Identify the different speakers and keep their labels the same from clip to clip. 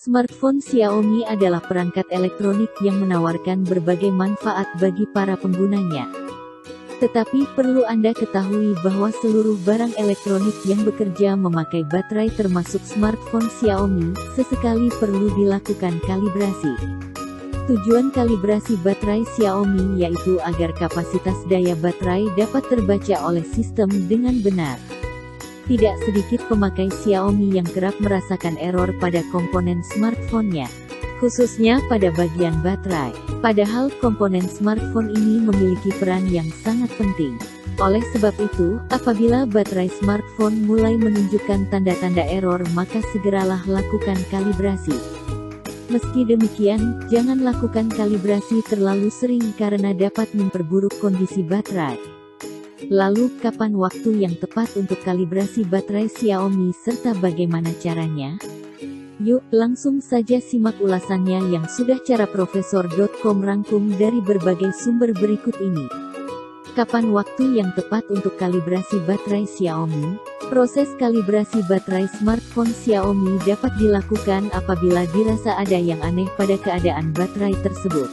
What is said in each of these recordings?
Speaker 1: Smartphone Xiaomi adalah perangkat elektronik yang menawarkan berbagai manfaat bagi para penggunanya. Tetapi perlu Anda ketahui bahwa seluruh barang elektronik yang bekerja memakai baterai termasuk smartphone Xiaomi, sesekali perlu dilakukan kalibrasi. Tujuan kalibrasi baterai Xiaomi yaitu agar kapasitas daya baterai dapat terbaca oleh sistem dengan benar. Tidak sedikit pemakai Xiaomi yang kerap merasakan error pada komponen smartphone-nya, khususnya pada bagian baterai. Padahal komponen smartphone ini memiliki peran yang sangat penting. Oleh sebab itu, apabila baterai smartphone mulai menunjukkan tanda-tanda error, maka segeralah lakukan kalibrasi. Meski demikian, jangan lakukan kalibrasi terlalu sering karena dapat memperburuk kondisi baterai. Lalu, kapan waktu yang tepat untuk kalibrasi baterai Xiaomi serta bagaimana caranya? Yuk, langsung saja simak ulasannya yang sudah caraprofesor.com rangkum dari berbagai sumber berikut ini. Kapan waktu yang tepat untuk kalibrasi baterai Xiaomi? Proses kalibrasi baterai smartphone Xiaomi dapat dilakukan apabila dirasa ada yang aneh pada keadaan baterai tersebut.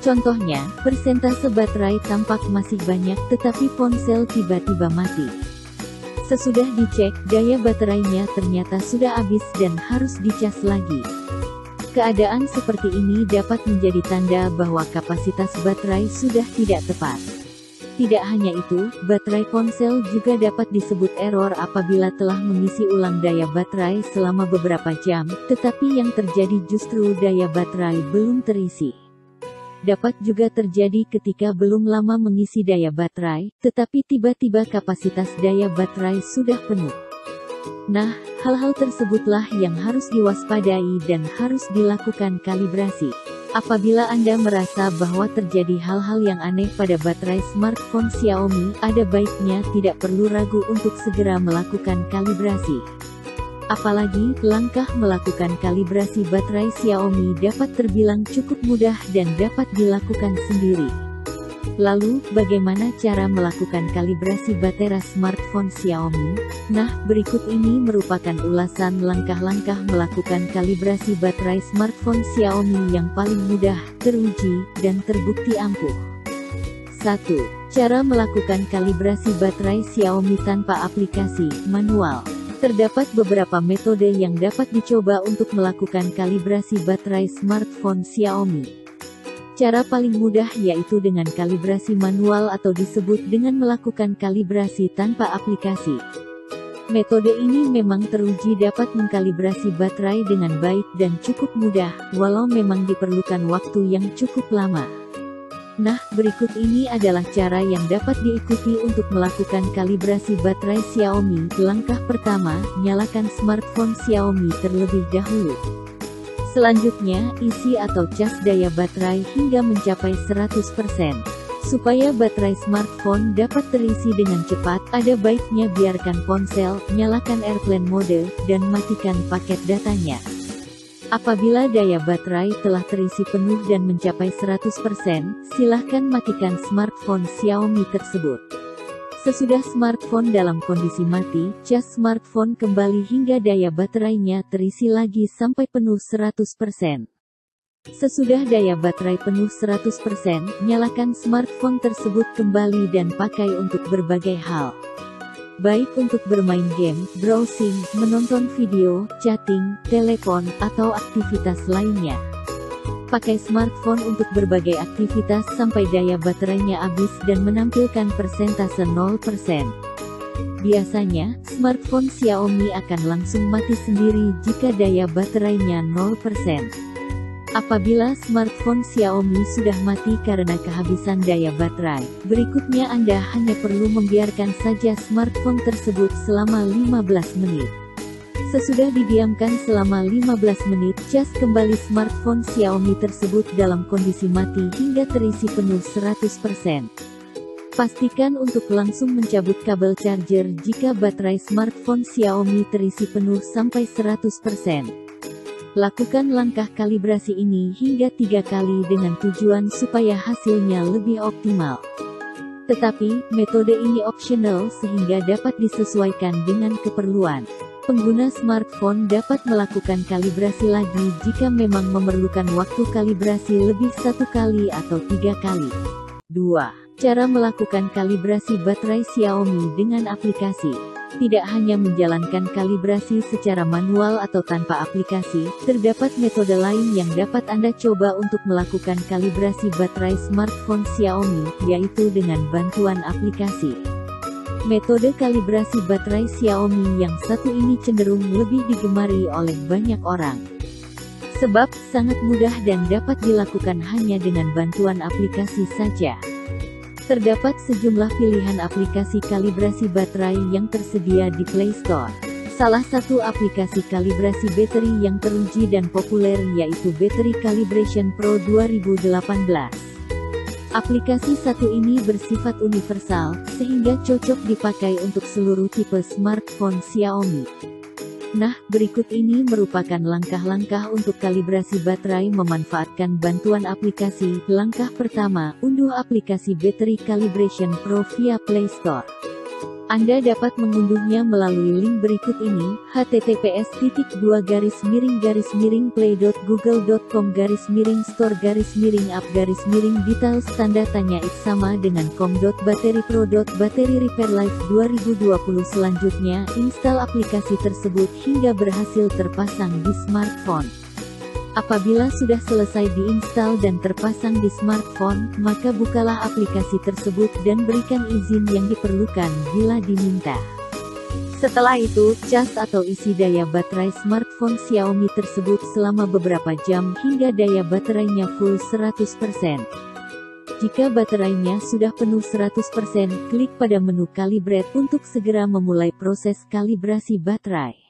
Speaker 1: Contohnya, persentase baterai tampak masih banyak tetapi ponsel tiba-tiba mati. Sesudah dicek, daya baterainya ternyata sudah habis dan harus dicas lagi. Keadaan seperti ini dapat menjadi tanda bahwa kapasitas baterai sudah tidak tepat. Tidak hanya itu, baterai ponsel juga dapat disebut error apabila telah mengisi ulang daya baterai selama beberapa jam, tetapi yang terjadi justru daya baterai belum terisi. Dapat juga terjadi ketika belum lama mengisi daya baterai, tetapi tiba-tiba kapasitas daya baterai sudah penuh. Nah, hal-hal tersebutlah yang harus diwaspadai dan harus dilakukan kalibrasi. Apabila Anda merasa bahwa terjadi hal-hal yang aneh pada baterai smartphone Xiaomi, ada baiknya tidak perlu ragu untuk segera melakukan kalibrasi. Apalagi, langkah melakukan kalibrasi baterai Xiaomi dapat terbilang cukup mudah dan dapat dilakukan sendiri. Lalu, bagaimana cara melakukan kalibrasi baterai smartphone Xiaomi? Nah, berikut ini merupakan ulasan langkah-langkah melakukan kalibrasi baterai smartphone Xiaomi yang paling mudah, teruji, dan terbukti ampuh. 1. Cara melakukan kalibrasi baterai Xiaomi tanpa aplikasi manual. Terdapat beberapa metode yang dapat dicoba untuk melakukan kalibrasi baterai smartphone Xiaomi. Cara paling mudah yaitu dengan kalibrasi manual atau disebut dengan melakukan kalibrasi tanpa aplikasi. Metode ini memang teruji dapat mengkalibrasi baterai dengan baik dan cukup mudah, walau memang diperlukan waktu yang cukup lama. Nah, berikut ini adalah cara yang dapat diikuti untuk melakukan kalibrasi baterai Xiaomi. Langkah pertama, nyalakan smartphone Xiaomi terlebih dahulu. Selanjutnya, isi atau cas daya baterai hingga mencapai 100%. Supaya baterai smartphone dapat terisi dengan cepat, ada baiknya biarkan ponsel, nyalakan airplane mode, dan matikan paket datanya. Apabila daya baterai telah terisi penuh dan mencapai 100%, silahkan matikan smartphone Xiaomi tersebut. Sesudah smartphone dalam kondisi mati, cas smartphone kembali hingga daya baterainya terisi lagi sampai penuh 100%. Sesudah daya baterai penuh 100%, nyalakan smartphone tersebut kembali dan pakai untuk berbagai hal. Baik untuk bermain game, browsing, menonton video, chatting, telepon, atau aktivitas lainnya. Pakai smartphone untuk berbagai aktivitas sampai daya baterainya habis dan menampilkan persentase 0%. Biasanya, smartphone Xiaomi akan langsung mati sendiri jika daya baterainya 0%. Apabila smartphone Xiaomi sudah mati karena kehabisan daya baterai, berikutnya Anda hanya perlu membiarkan saja smartphone tersebut selama 15 menit. Sesudah didiamkan selama 15 menit, cas kembali smartphone Xiaomi tersebut dalam kondisi mati hingga terisi penuh 100%. Pastikan untuk langsung mencabut kabel charger jika baterai smartphone Xiaomi terisi penuh sampai 100%. Lakukan langkah kalibrasi ini hingga 3 kali dengan tujuan supaya hasilnya lebih optimal. Tetapi, metode ini opsional sehingga dapat disesuaikan dengan keperluan. Pengguna smartphone dapat melakukan kalibrasi lagi jika memang memerlukan waktu kalibrasi lebih 1 kali atau 3 kali. 2. Cara melakukan kalibrasi baterai Xiaomi dengan aplikasi. Tidak hanya menjalankan kalibrasi secara manual atau tanpa aplikasi, terdapat metode lain yang dapat Anda coba untuk melakukan kalibrasi baterai smartphone Xiaomi, yaitu dengan bantuan aplikasi. Metode kalibrasi baterai Xiaomi yang satu ini cenderung lebih digemari oleh banyak orang. Sebab, sangat mudah dan dapat dilakukan hanya dengan bantuan aplikasi saja. Terdapat sejumlah pilihan aplikasi kalibrasi baterai yang tersedia di Play Store. Salah satu aplikasi kalibrasi baterai yang teruji dan populer yaitu Battery Calibration Pro 2018. Aplikasi satu ini bersifat universal, sehingga cocok dipakai untuk seluruh tipe smartphone Xiaomi. Nah, berikut ini merupakan langkah-langkah untuk kalibrasi baterai memanfaatkan bantuan aplikasi. Langkah pertama, unduh aplikasi Battery Calibration Pro via Play Store. Anda dapat mengunduhnya melalui link berikut ini, https://play.google.com/store-store-app-details tanda tanya x sama dengan com.batterypro.batteryrepairlife 2020. Selanjutnya, install aplikasi tersebut hingga berhasil terpasang di smartphone. Apabila sudah selesai diinstal dan terpasang di smartphone, maka bukalah aplikasi tersebut dan berikan izin yang diperlukan bila diminta. Setelah itu, cas atau isi daya baterai smartphone Xiaomi tersebut selama beberapa jam hingga daya baterainya full 100%. Jika baterainya sudah penuh 100%, klik pada menu Calibrate untuk segera memulai proses kalibrasi baterai.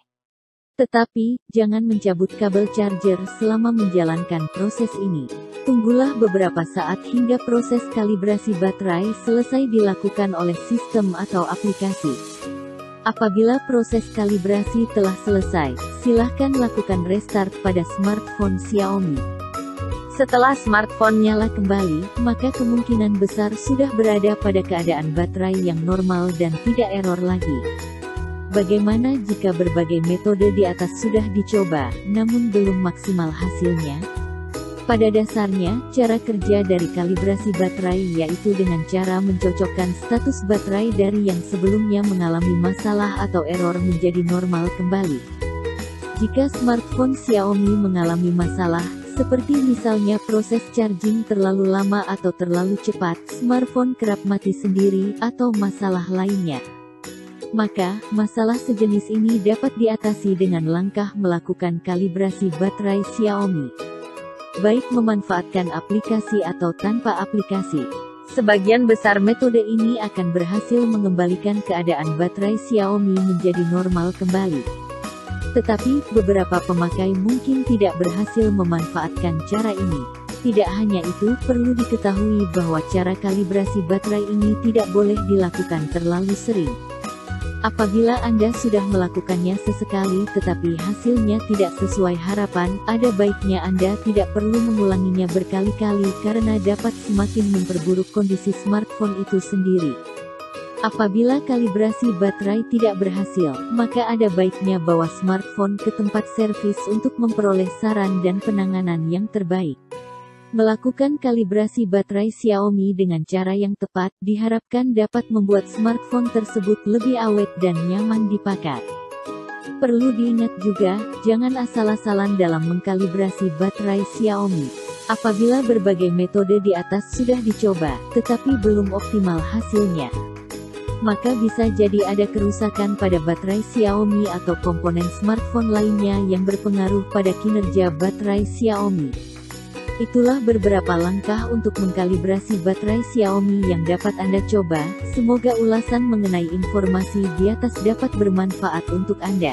Speaker 1: Tetapi, jangan mencabut kabel charger selama menjalankan proses ini. Tunggulah beberapa saat hingga proses kalibrasi baterai selesai dilakukan oleh sistem atau aplikasi. Apabila proses kalibrasi telah selesai, silahkan lakukan restart pada smartphone Xiaomi. Setelah smartphone nyala kembali, maka kemungkinan besar sudah berada pada keadaan baterai yang normal dan tidak error lagi. Bagaimana jika berbagai metode di atas sudah dicoba, namun belum maksimal hasilnya? Pada dasarnya, cara kerja dari kalibrasi baterai yaitu dengan cara mencocokkan status baterai dari yang sebelumnya mengalami masalah atau error menjadi normal kembali. Jika smartphone Xiaomi mengalami masalah, seperti misalnya proses charging terlalu lama atau terlalu cepat, smartphone kerap mati sendiri, atau masalah lainnya, maka, masalah sejenis ini dapat diatasi dengan langkah melakukan kalibrasi baterai Xiaomi. Baik memanfaatkan aplikasi atau tanpa aplikasi. Sebagian besar metode ini akan berhasil mengembalikan keadaan baterai Xiaomi menjadi normal kembali. Tetapi, beberapa pemakai mungkin tidak berhasil memanfaatkan cara ini. Tidak hanya itu, perlu diketahui bahwa cara kalibrasi baterai ini tidak boleh dilakukan terlalu sering. Apabila Anda sudah melakukannya sesekali tetapi hasilnya tidak sesuai harapan, ada baiknya Anda tidak perlu mengulanginya berkali-kali karena dapat semakin memperburuk kondisi smartphone itu sendiri. Apabila kalibrasi baterai tidak berhasil, maka ada baiknya bawa smartphone ke tempat servis untuk memperoleh saran dan penanganan yang terbaik. Melakukan kalibrasi baterai Xiaomi dengan cara yang tepat, diharapkan dapat membuat smartphone tersebut lebih awet dan nyaman dipakai. Perlu diingat juga, jangan asal-asalan dalam mengkalibrasi baterai Xiaomi. Apabila berbagai metode di atas sudah dicoba, tetapi belum optimal hasilnya, maka bisa jadi ada kerusakan pada baterai Xiaomi atau komponen smartphone lainnya yang berpengaruh pada kinerja baterai Xiaomi. Itulah beberapa langkah untuk mengkalibrasi baterai Xiaomi yang dapat Anda coba. Semoga ulasan mengenai informasi di atas dapat bermanfaat untuk Anda.